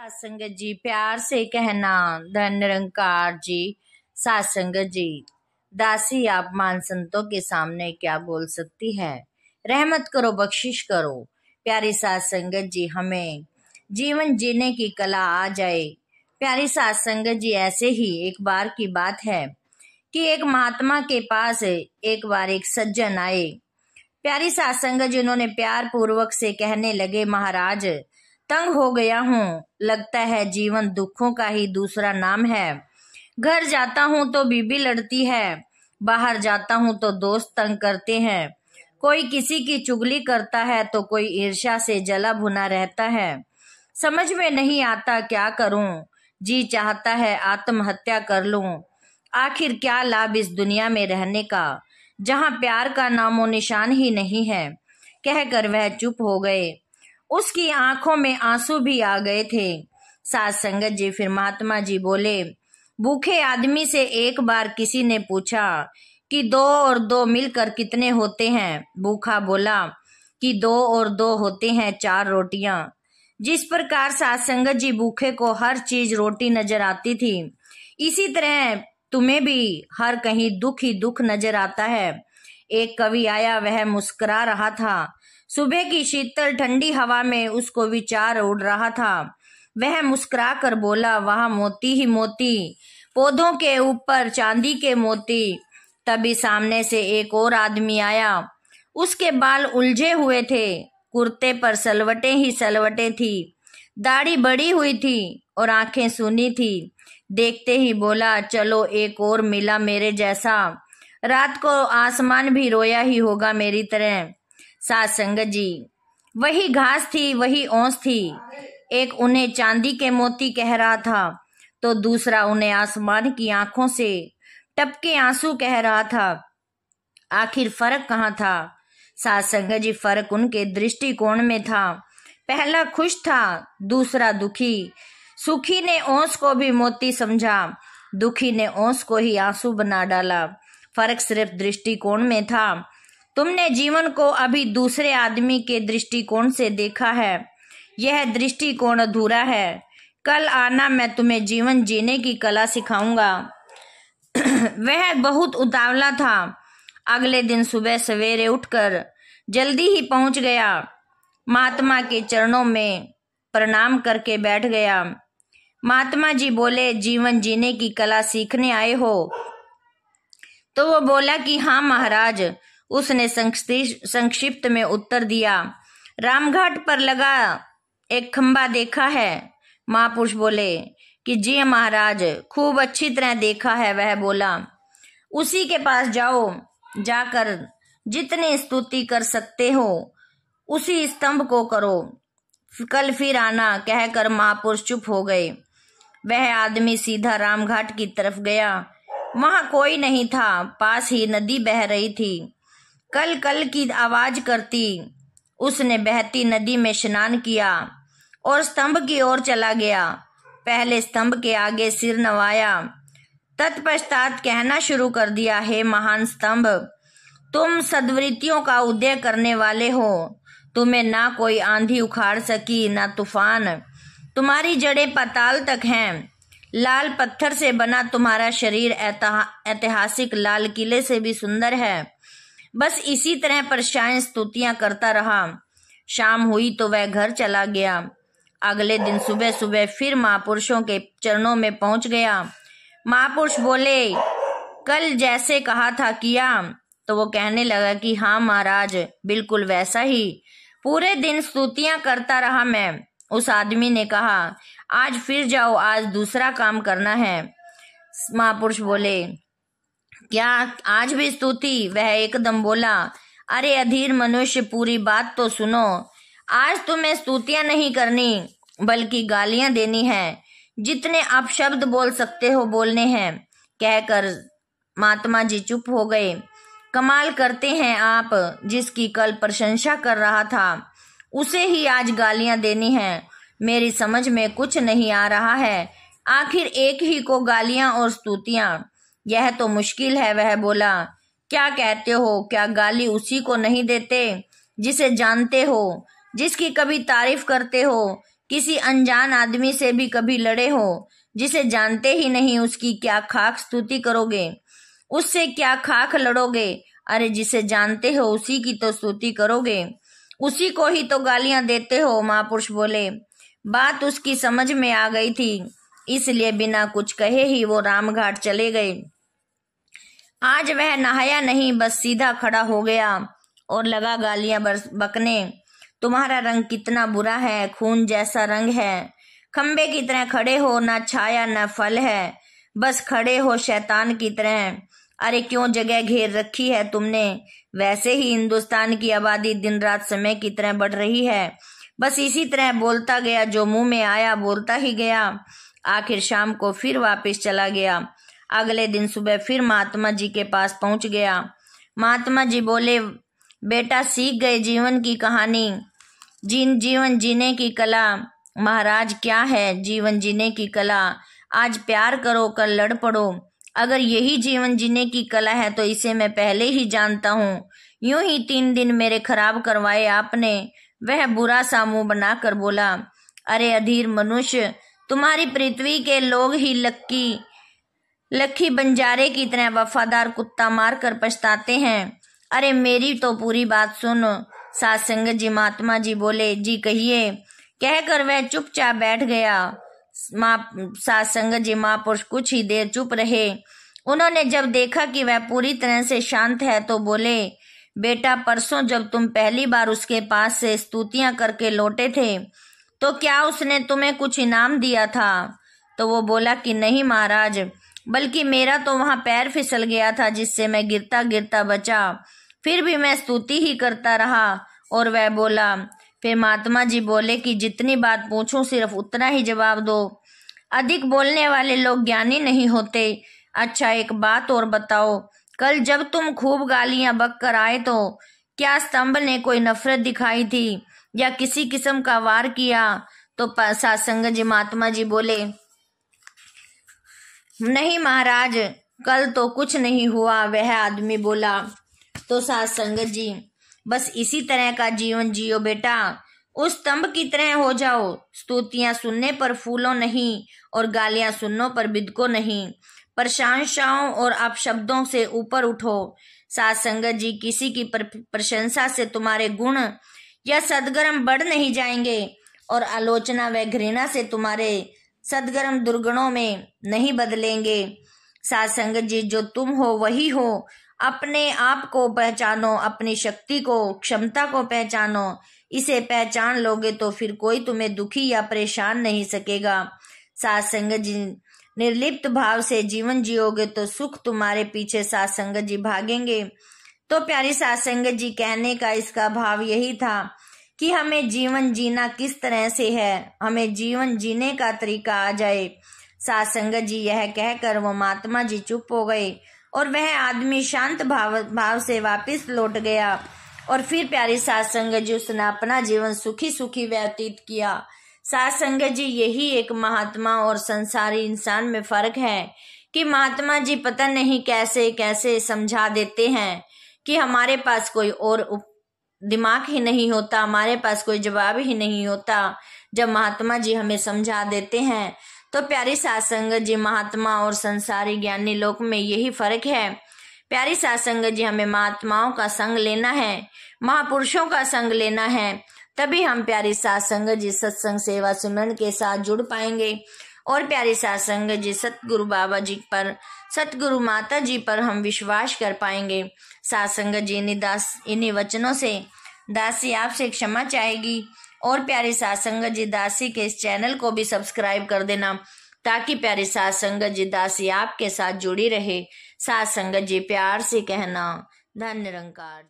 संगत जी, प्यार से कहना धन निरंकार जी। सात संगत जी, दासी आप मान संतों के सामने क्या बोल सकती है। रहमत करो, बख्शिश करो। प्यारी सात संगत जी, हमें जीवन जीने की कला आ जाए। प्यारी सात संगत जी, ऐसे ही एक बार की बात है कि एक महात्मा के पास एक बार एक सज्जन आए। प्यारी सात संगत जी, उन्होंने प्यार पूर्वक से कहने लगे, महाराज तंग हो गया हूँ, लगता है जीवन दुखों का ही दूसरा नाम है। घर जाता हूँ तो बीबी लड़ती है, बाहर जाता हूँ तो दोस्त तंग करते हैं, कोई किसी की चुगली करता है तो कोई ईर्ष्या से जला भुना रहता है। समझ में नहीं आता क्या करूं, जी चाहता है आत्महत्या कर लूं। आखिर क्या लाभ इस दुनिया में रहने का, जहां प्यार का नामो निशान ही नहीं है। कहकर वह चुप हो गए। उसकी आंखों में आंसू भी आ गए थे। सात संगत जी, फिर महात्मा जी बोले, भूखे आदमी से एक बार किसी ने पूछा कि 2 और 2 मिलकर कितने होते हैं। भूखा बोला कि 2 और 2 होते हैं 4 रोटियां। जिस प्रकार सात संगत जी भूखे को हर चीज रोटी नजर आती थी, इसी तरह तुम्हें भी हर कहीं दुख ही दुख नजर आता है। एक कवि आया, वह मुस्कुरा रहा था। सुबह की शीतल ठंडी हवा में उसको विचार उड़ रहा था। वह मुस्कुरा कर बोला, वहां मोती ही मोती, पौधों के ऊपर चांदी के मोती। तभी सामने से एक और आदमी आया। उसके बाल उलझे हुए थे, कुर्ते पर सलवटें ही सलवटें थी, दाढ़ी बड़ी हुई थी और आंखें सूनी थी। देखते ही बोला, चलो एक और मिला मेरे जैसा, रात को आसमान भी रोया ही होगा मेरी तरह। सात संगत जी, वही घास थी, वही ओस थी। एक उन्हें चांदी के मोती कह रहा था तो दूसरा उन्हें आसमान की आंखों से टपके आंसू कह रहा था। आखिर फर्क कहाँ था? सात संगत जी, फर्क उनके दृष्टिकोण में था। पहला खुश था, दूसरा दुखी। सुखी ने ओस को भी मोती समझा, दुखी ने ओस को ही आंसू बना डाला। फर्क सिर्फ दृष्टिकोण में था। तुमने जीवन को अभी दूसरे आदमी के दृष्टिकोण से देखा है, यह दृष्टिकोण अधूरा है। कल आना, मैं तुम्हें जीवन जीने की कला सिखाऊंगा। वह बहुत उतावला था। अगले दिन सुबह सवेरे उठकर जल्दी ही पहुंच गया। महात्मा के चरणों में प्रणाम करके बैठ गया। महात्मा जी बोले, जीवन जीने की कला सीखने आए हो? तो वो बोला कि हाँ महाराज। उसने संक्षिप्त में उत्तर दिया, रामघाट पर लगा एक खंबा देखा है। महापुरुष बोले कि जी महाराज, खूब अच्छी तरह देखा है। वह बोला, उसी के पास जाओ, जाकर जितनी स्तुति कर सकते हो उसी स्तंभ को करो, कल फिर आना। कहकर महापुरुष चुप हो गए। वह आदमी सीधा रामघाट की तरफ गया। वहां कोई नहीं था, पास ही नदी बह रही थी, कल कल की आवाज करती। उसने बहती नदी में स्नान किया और स्तंभ की ओर चला गया। पहले स्तंभ के आगे सिर नवाया, तत्पश्चात कहना शुरू कर दिया, हे महान स्तंभ, तुम सद्वृत्तियों का उदय करने वाले हो। तुम्हें ना कोई आंधी उखाड़ सकी, ना तूफान। तुम्हारी जड़ें पाताल तक हैं। लाल पत्थर से बना तुम्हारा शरीर ऐतिहासिक लाल किले से भी सुंदर है। बस इसी तरह परछाएं स्तुतियां करता रहा। शाम हुई तो वह घर चला गया। अगले दिन सुबह सुबह फिर महापुरुषों के चरणों में पहुंच गया। महापुरुष बोले, कल जैसे कहा था किया? तो वो कहने लगा कि हाँ महाराज, बिल्कुल वैसा ही, पूरे दिन स्तुतियां करता रहा मैं। उस आदमी ने कहा, आज फिर जाओ, आज दूसरा काम करना है। महापुरुष बोले, क्या आज भी स्तुति? वह एकदम बोला, अरे अधीर मनुष्य, पूरी बात तो सुनो। आज तुम्हें स्तुतियां नहीं करनी बल्कि गालियां देनी है। जितने आप शब्द बोल सकते हो बोलने हैं। कहकर महात्मा जी चुप हो गए। कमाल करते हैं आप, जिसकी कल प्रशंसा कर रहा था उसे ही आज गालियां देनी है। मेरी समझ में कुछ नहीं आ रहा है, आखिर एक ही को गालियां और स्तुतियां, यह तो मुश्किल है। वह बोला, क्या कहते हो? क्या गाली उसी को नहीं देते जिसे जानते हो, जिसकी कभी तारीफ करते हो किसी अनजान आदमी से भी कभी लड़े हो, जिसे जानते ही नहीं, उसकी क्या खाक स्तुति करोगे? उससे क्या खाक लड़ोगे? अरे जिसे जानते हो उसी की तो स्तुति करोगे, उसी को ही तो गालियां देते हो। महापुरुष बोले। बात उसकी समझ में आ गई थी, इसलिए बिना कुछ कहे ही वो रामघाट चले गए। आज वह नहाया नहीं, बस सीधा खड़ा हो गया और लगा गालियां बकने। तुम्हारा रंग कितना बुरा है, खून जैसा रंग है, खंबे की तरह खड़े हो, ना छाया न फल है, बस खड़े हो शैतान की तरह। अरे क्यों जगह घेर रखी है तुमने? वैसे ही हिंदुस्तान की आबादी दिन रात समय की तरह बढ़ रही है। बस इसी तरह बोलता गया, जो मुंह में आया बोलता ही गया। आखिर शाम को फिर वापस चला गया। अगले दिन सुबह फिर महात्मा जी के पास पहुंच गया। महात्मा जी बोले, बेटा सीख गए जीवन की कहानी, जीवन जीने की कला। महाराज क्या है जीवन जीने की कला? आज प्यार करो, कल लड़ पड़ो। अगर यही जीवन जीने की कला है तो इसे मैं पहले ही जानता हूँ। यूं ही 3 दिन मेरे खराब करवाए आपने। वह बुरा सा मुंह बनाकर बोला, अरे अधीर मनुष्य, तुम्हारी पृथ्वी के लोग ही लक्की बंजारे की तरह वफादार कुत्ता मार कर पछताते हैं। अरे मेरी तो पूरी बात सुन। सासंग जी महात्मा जी बोले, जी कहिए। कहकर वह चुपचाप बैठ गया। सासंग जी महापुरुष कुछ ही देर चुप रहे। उन्होंने जब देखा कि वह पूरी तरह से शांत है तो बोले, बेटा परसों जब तुम पहली बार उसके पास से स्तुतियां करके लौटे थे तो क्या उसने तुम्हें कुछ इनाम दिया था? तो वो बोला कि नहीं महाराज, बल्कि मेरा तो वहां पैर फिसल गया था, जिससे मैं गिरता गिरता बचा। फिर भी मैं स्तुति ही करता रहा। और वह बोला। फिर महात्मा जी बोले कि जितनी बात पूछूं सिर्फ उतना ही जवाब दो, अधिक बोलने वाले लोग ज्ञानी नहीं होते। अच्छा एक बात और बताओ, कल जब तुम खूब गालियां बक कर आए तो क्या स्तंभ ने कोई नफरत दिखाई थी या किसी किस्म का वार किया? तो सासंग जी महात्मा जी बोले, नहीं महाराज, कल तो कुछ नहीं हुआ। वह आदमी बोला। तो सासंग जी, बस इसी तरह का जीवन जियो बेटा, उस स्तंभ की तरह हो जाओ। स्तुतियां सुनने पर फूलो नहीं और गालियां सुनने पर बिदको नहीं। प्रशंसाओं और अपशब्दों से ऊपर उठो। सासंगत जी, किसी की प्रशंसा से तुम्हारे गुण या सदगर्म बढ़ नहीं जाएंगे और आलोचना व घृणा से तुम्हारे सदगर्म दुर्गुणों में नहीं बदलेंगे। सासंगत जी, जो तुम हो वही हो। अपने आप को पहचानो, अपनी शक्ति को, क्षमता को पहचानो। इसे पहचान लोगे तो फिर कोई तुम्हें दुखी या परेशान नहीं सकेगा। सासंगत जी, निर्लिप्त भाव से जीवन जियोगे तो सुख तुम्हारे पीछे सासंगत जी भागेंगे। तो प्यारी सासंगत जी, कहने का इसका भाव यही था कि हमें जीवन जीना किस तरह से है, हमें जीवन जीने का तरीका आ जाए। सासंगत जी, यह कहकर वो महात्मा जी चुप हो गए और वह आदमी शांत भाव से वापस लौट गया। और फिर प्यारी सासंगत जी, उसने अपना जीवन सुखी सुखी व्यतीत किया। सासंगत जी, यही एक महात्मा और संसारी इंसान में फर्क है कि महात्मा जी पता नहीं कैसे कैसे समझा देते हैं कि हमारे पास कोई और दिमाग ही नहीं होता, हमारे पास कोई जवाब ही नहीं होता। जब महात्मा जी हमें समझा देते हैं तो प्यारी सासंगत जी, महात्मा और संसारी ज्ञानी लोक में यही फर्क है। प्यारी सासंगत जी, हमें महात्माओं का संग लेना है, महापुरुषों का संग लेना है, तभी हम प्यारी सासंगत जी सत्संग सेवा सिमरन के साथ जुड़ पाएंगे। और प्यारी सासंगत जी, सतगुरु बाबा जी पर, सतगुरु माता जी पर हम विश्वास कर पाएंगे। सासंगत जी, इन्हीं वचनों से दासी आपसे क्षमा चाहेगी। और प्यारी सासंगत जी, दासी के इस चैनल को भी सब्सक्राइब कर देना ताकि प्यारी सासंगत जी दासी आपके साथ जुड़ी रहे। सासंगत जी, प्यार से कहना, धन्य निरंकार।